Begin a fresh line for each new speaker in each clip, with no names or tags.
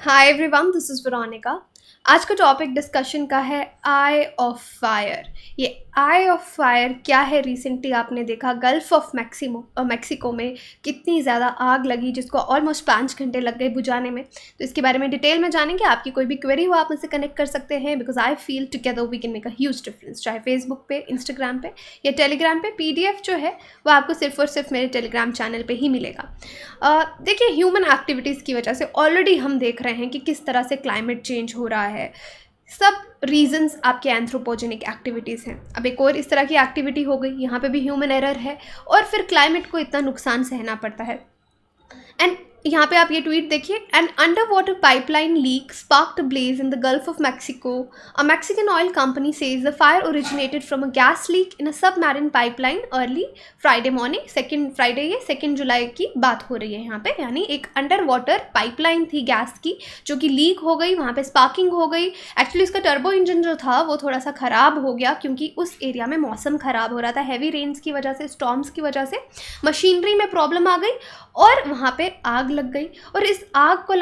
Hi everyone, this is Veronica. आज का topic discussion का है आई ऑफ फायर। ये आई ऑफ फायर क्या है? रिसेंटली आपने देखा गल्फ ऑफ मैक्सिको में कितनी ज़्यादा आग लगी, जिसको ऑलमोस्ट 5 घंटे लग गए बुझाने में। तो इसके बारे में डिटेल में जानेंगे। आपकी कोई भी क्वेरी हो आप मुझसे कनेक्ट कर सकते हैं, because I feel together we can make a huge difference. चाहे फेसबुक पे, इंस्टाग्राम पे या टेलीग्राम पे। PDF जो है वो आपको सिर्फ और सिर्फ मेरे टेलीग्राम चैनल पे ही मिलेगा। देखिए, ह्यूमन एक्टिविटीज़ की वजह से ऑलरेडी हम देख रहे हैं कि किस तरह से क्लाइमेट चेंज हो रहा है। सब रीजंस आपके एंथ्रोपोजेनिक एक्टिविटीज़ हैं। अब एक और इस तरह की एक्टिविटी हो गई, यहाँ पे भी ह्यूमन एरर है और फिर क्लाइमेट को इतना नुकसान सहना पड़ता है। एंड यहाँ पे आप ये ट्वीट देखिए, an underwater pipeline leak sparked a blaze in the Gulf of Mexico. A Mexican oil company says the fire originated from a gas leak in a submarine pipeline early Friday morning. ये 2 जुलाई की बात हो रही है यहाँ पे। यानी एक अंडर वाटर पाइपलाइन थी गैस की, जो कि लीक हो गई, वहाँ पे स्पार्किंग हो गई। एक्चुअली इसका टर्बो इंजन जो था वो थोड़ा सा ख़राब हो गया, क्योंकि उस एरिया में मौसम ख़राब हो रहा था। हैवी रेन्स की वजह से, स्टॉर्म्स की वजह से मशीनरी में प्रॉब्लम आ गई और वहाँ पे आग लग गई। और इस आग को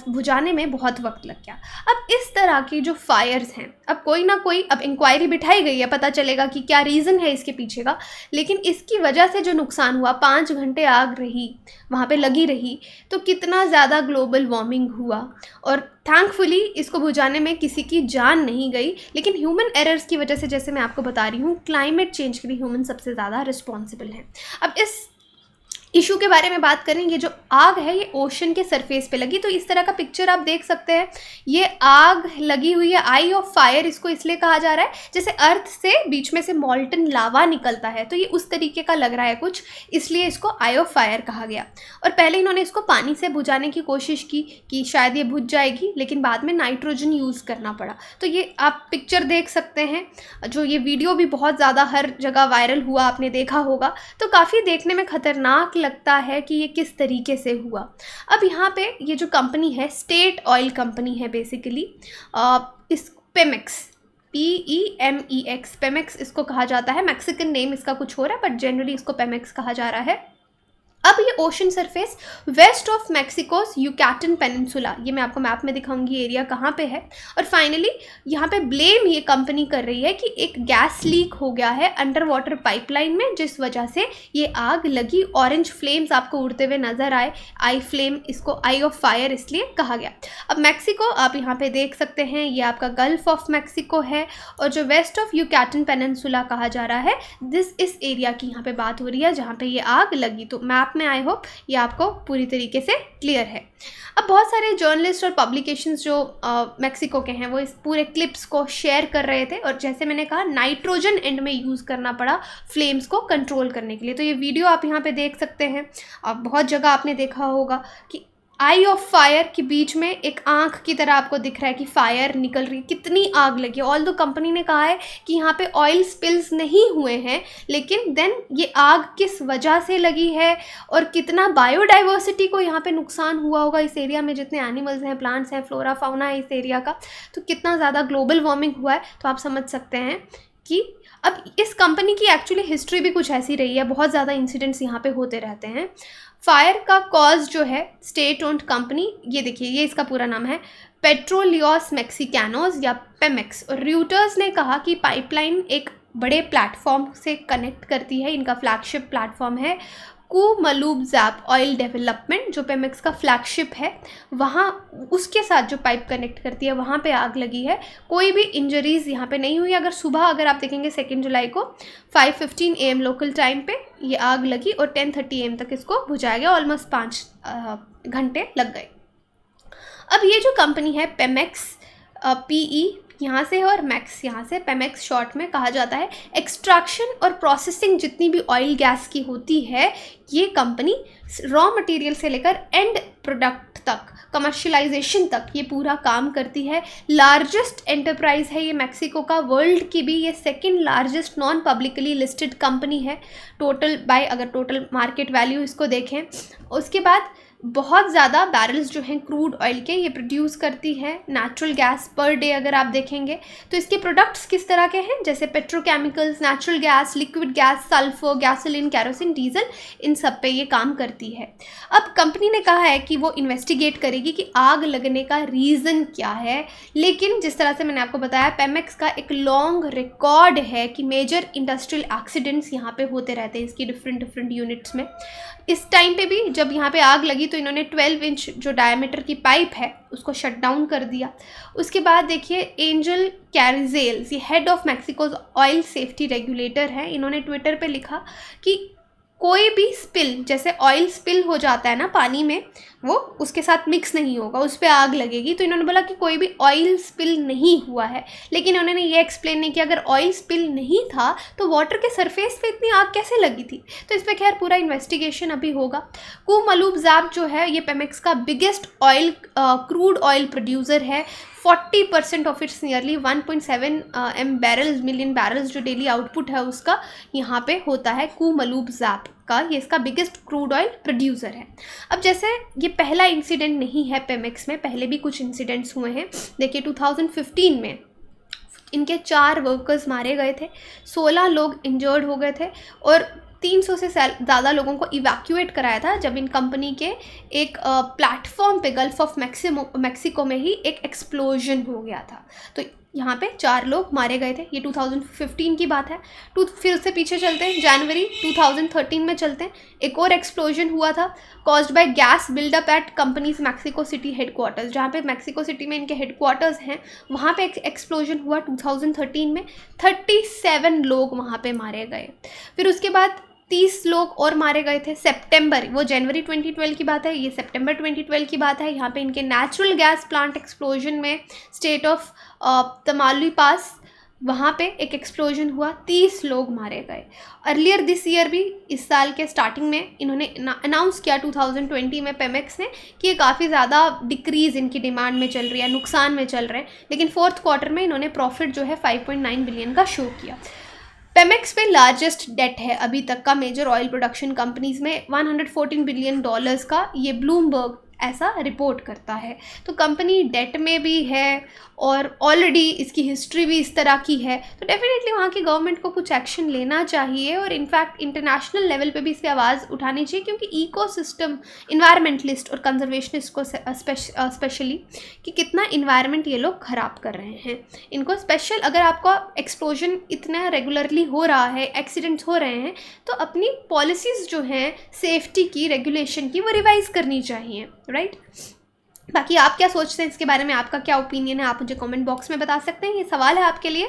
बुझाने में बहुत वक्त लग गया। अब इस तरह की जो फायर्स हैं, अब कोई ना कोई, अब इंक्वायरी बिठाई गई है, पता चलेगा कि क्या रीज़न है इसके पीछे का। लेकिन इसकी वजह से जो नुकसान हुआ, 5 घंटे आग रही, वहाँ पे लगी रही, तो कितना ज़्यादा ग्लोबल वार्मिंग हुआ। और थैंकफुली इसको बुझाने में किसी की जान नहीं गई। लेकिन ह्यूमन एरर्स की वजह से, जैसे मैं आपको बता रही हूँ, क्लाइमेट चेंज के लिए ह्यूमन सबसे ज़्यादा रिस्पॉन्सिबल है। अब इस इशू के बारे में बात करें, ये जो आग है ये ओशन के सरफेस पे लगी। तो इस तरह का पिक्चर आप देख सकते हैं, ये आग लगी हुई है। आई ऑफ फायर इसको इसलिए कहा जा रहा है जैसे अर्थ से बीच में से मॉल्टन लावा निकलता है, तो ये उस तरीके का लग रहा है कुछ, इसलिए इसको आई ऑफ फायर कहा गया। और पहले इन्होंने इसको पानी से बुझाने की कोशिश की कि शायद ये बुझ जाएगी, लेकिन बाद में नाइट्रोजन यूज़ करना पड़ा। तो ये आप पिक्चर देख सकते हैं, जो ये वीडियो भी बहुत ज़्यादा हर जगह वायरल हुआ, आपने देखा होगा। तो काफ़ी देखने में ख़तरनाक लगता है कि ये किस तरीके से हुआ। अब यहाँ पे ये जो कंपनी है, स्टेट ऑयल कंपनी है बेसिकली। इस पेमेक्स, PEMEX, पेमेक्स इसको कहा जाता है। मैक्सिकन नेम इसका कुछ हो रहा है, बट जनरली इसको पेमेक्स कहा जा रहा है। अब ये ocean surface west of Mexico's Yucatan peninsula, ये मैं आपको मैप में दिखाऊंगी एरिया कहाँ पे है। और फाइनली यहाँ पे ब्लेम ये कंपनी कर रही है कि एक गैस लीक हो गया है अंडर वाटर पाइपलाइन में, जिस वजह से ये आग लगी। ऑरेंज फ्लेम्स आपको उड़ते हुए नजर आए, आई फ्लेम, इसको आई ऑफ फायर इसलिए कहा गया। अब मैक्सिको आप यहाँ पे देख सकते हैं, ये आपका गल्फ ऑफ मैक्सिको है। और जो वेस्ट ऑफ यूकैटन पेनिनसुला कहा जा रहा है, इस एरिया की यहाँ पे बात हो रही है जहाँ पे ये आग लगी। तो मैप में आई होप ये आपको पूरी तरीके से क्लियर है। अब बहुत सारे जर्नलिस्ट और पब्लिकेशंस जो मैक्सिको के हैं, वो इस पूरे क्लिप्स को शेयर कर रहे थे। और जैसे मैंने कहा, नाइट्रोजन एंड में यूज़ करना पड़ा फ्लेम्स को कंट्रोल करने के लिए। तो ये वीडियो आप यहाँ पे देख सकते हैं। अब बहुत जगह आपने देखा होगा कि आई ऑफ फायर के बीच में एक आंख की तरह आपको दिख रहा है कि फायर निकल रही है, कितनी आग लगी है। ऑल दो कंपनी ने कहा है कि यहाँ पे ऑयल स्पिल्स नहीं हुए हैं, लेकिन देन ये आग किस वजह से लगी है और कितना बायोडाइवर्सिटी को यहाँ पे नुकसान हुआ होगा इस एरिया में, जितने एनिमल्स हैं, प्लांट्स हैं, फ्लोरा फाउना है इस एरिया का, तो कितना ज़्यादा ग्लोबल वार्मिंग हुआ है। तो आप समझ सकते हैं कि अब इस कंपनी की एक्चुअली हिस्ट्री भी कुछ ऐसी रही है। बहुत ज़्यादा इंसिडेंट्स यहाँ पे होते रहते हैं। फायर का कॉज जो है, स्टेट ओन्ड कंपनी, ये देखिए, ये इसका पूरा नाम है पेट्रोलियोस मैक्सिकानोस या पेमेक्स। और र्यूटर्स ने कहा कि पाइपलाइन एक बड़े प्लेटफॉर्म से कनेक्ट करती है, इनका फ्लैगशिप प्लेटफॉर्म है कुमलुबज़ैप ऑयल डेवलपमेंट, जो पेमेक्स का फ्लैगशिप है, वहाँ उसके साथ जो पाइप कनेक्ट करती है वहाँ पे आग लगी है। कोई भी इंजरीज़ यहाँ पे नहीं हुई। अगर आप देखेंगे 2 जुलाई को 5:15 AM लोकल टाइम पे ये आग लगी और 10:30 AM तक इसको बुझाया गया। ऑलमोस्ट 5 घंटे लग गए। अब ये जो कंपनी है पेमेक्स, PE यहाँ से है और मैक्स यहाँ से, पेमेक्स शॉर्ट में कहा जाता है। एक्सट्रैक्शन और प्रोसेसिंग जितनी भी ऑयल गैस की होती है, ये कंपनी रॉ मटेरियल से लेकर एंड प्रोडक्ट तक, कमर्शलाइजेशन तक ये पूरा काम करती है। लार्जेस्ट एंटरप्राइज है ये मैक्सिको का, वर्ल्ड की भी ये 2nd largest non publicly listed company है। अगर टोटल मार्केट वैल्यू इसको देखें, उसके बाद बहुत ज़्यादा बैरल्स जो हैं क्रूड ऑयल के ये प्रोड्यूस करती है। नेचुरल गैस पर डे अगर आप देखेंगे तो इसके प्रोडक्ट्स किस तरह के हैं, जैसे petrochemicals, natural gas, liquid gas, sulphur, gasoline, kerosene, diesel, इन सब पे ये काम करती है। अब कंपनी ने कहा है कि वो इन्वेस्टिगेट करेगी कि आग लगने का रीज़न क्या है, लेकिन जिस तरह से मैंने आपको बताया पेमेक्स का एक लॉन्ग रिकॉर्ड है कि मेजर इंडस्ट्रियल एक्सीडेंट्स यहाँ पे होते रहते हैं इसकी डिफरेंट यूनिट्स में। इस टाइम पे भी जब यहाँ पे आग लगी तो इन्होंने 12 इंच जो डायमीटर की पाइप है उसको शट डाउन कर दिया। उसके बाद देखिए एंजल कैरिजेल्स, ये head of Mexico's oil safety regulator है, इन्होंने ट्विटर पे लिखा कि कोई भी स्पिल, जैसे ऑयल स्पिल हो जाता है ना पानी में, वो उसके साथ मिक्स नहीं होगा, उस पर आग लगेगी। तो इन्होंने बोला कि कोई भी ऑयल स्पिल नहीं हुआ है, लेकिन उन्होंने ये एक्सप्लेन नहीं किया अगर ऑयल स्पिल नहीं था तो वाटर के सरफेस पे इतनी आग कैसे लगी थी। तो इस पर खैर पूरा इन्वेस्टिगेशन अभी होगा। कूमलूब ज़ैप जो है ये पेमेक्स का biggest oil crude oil producer है। 40% of its nearly 1.7 million barrels जो डेली आउटपुट है उसका यहाँ पे होता है कूमलूब ज़ैप का। ये इसका बिगेस्ट क्रूड ऑयल प्रोड्यूसर है। अब जैसे ये पहला इंसिडेंट नहीं है पेमेक्स में, पहले भी कुछ इंसिडेंट्स हुए हैं। देखिए 2015 में इनके 4 वर्कर्स मारे गए थे, 16 लोग इंजर्ड हो गए थे और 300 से ज़्यादा लोगों को इवैक्यूएट कराया था जब इन कंपनी के एक प्लेटफॉर्म पे गल्फ ऑफ मैक्सिको में ही एक एक्सप्लोजन हो गया था। तो यहाँ पे 4 लोग मारे गए थे। ये 2015 की बात है। फिर उससे पीछे चलते हैं, जनवरी 2013 में चलते हैं, एक और एक्सप्लोजन हुआ था caused by gas buildup at company's Mexico City headquarters. जहाँ पे मैक्सिको सिटी में इनके हेडक्वार्टर्स हैं वहाँ पे एक एक्सप्लोजन हुआ 2013 में। 37 लोग वहाँ पे मारे गए। फिर उसके बाद 30 लोग और मारे गए थे सितंबर, वो जनवरी 2012 की बात है, ये सितंबर 2012 की बात है। यहाँ पे इनके नेचुरल गैस प्लांट एक्सप्लोजन में स्टेट ऑफ तमालुपास, वहाँ पे एक एक्सप्लोजन हुआ, 30 लोग मारे गए। अर्लियर दिस ईयर भी, इस साल के स्टार्टिंग में इन्होंने अनाउंस किया 2020 में पेमेक्स ने कि ये काफ़ी ज़्यादा डिक्रीज़ इनकी डिमांड में चल रही है, नुकसान में चल रहे हैं, लेकिन 4th क्वार्टर में इन्होंने प्रॉफिट जो है 5.9 बिलियन का शो किया। पेमेक्स पे लार्जेस्ट डेट है अभी तक का मेजर ऑयल प्रोडक्शन कंपनीज में, $114 बिलियन का, ये ब्लूमबर्ग ऐसा रिपोर्ट करता है। तो कंपनी डेट में भी है और ऑलरेडी इसकी हिस्ट्री भी इस तरह की है, तो डेफिनेटली वहाँ की गवर्नमेंट को कुछ एक्शन लेना चाहिए और इनफैक्ट इंटरनेशनल लेवल पे भी इस पर आवाज़ उठानी चाहिए, क्योंकि इकोसिस्टम, इन्वायरमेंटलिस्ट और कंजर्वेशनिस्ट को स्पेशली कि कितना इन्वायरमेंट ये लोग ख़राब कर रहे हैं। इनको स्पेशल, अगर आपका एक्सप्लोजन इतना रेगुलरली हो रहा है, एक्सीडेंट्स हो रहे हैं, तो अपनी पॉलिसीज़ जो हैं सेफ्टी की, रेगुलेशन की, वो रिवाइज़ करनी चाहिए, राइट। बाकी आप क्या सोचते हैं इसके बारे में, आपका क्या ओपिनियन है, आप मुझे कमेंट बॉक्स में बता सकते हैं। ये सवाल है आपके लिए।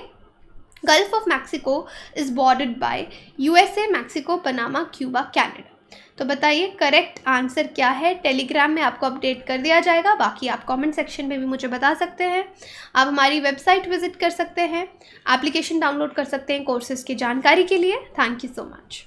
Gulf of Mexico is bordered by USA, Mexico, Panama, Cuba, Canada. तो बताइए करेक्ट आंसर क्या है। टेलीग्राम में आपको अपडेट कर दिया जाएगा, बाकी आप कमेंट सेक्शन में भी मुझे बता सकते हैं। आप हमारी वेबसाइट विजिट कर सकते हैं, एप्लीकेशन डाउनलोड कर सकते हैं कोर्सेज़ की जानकारी के लिए। Thank you so much.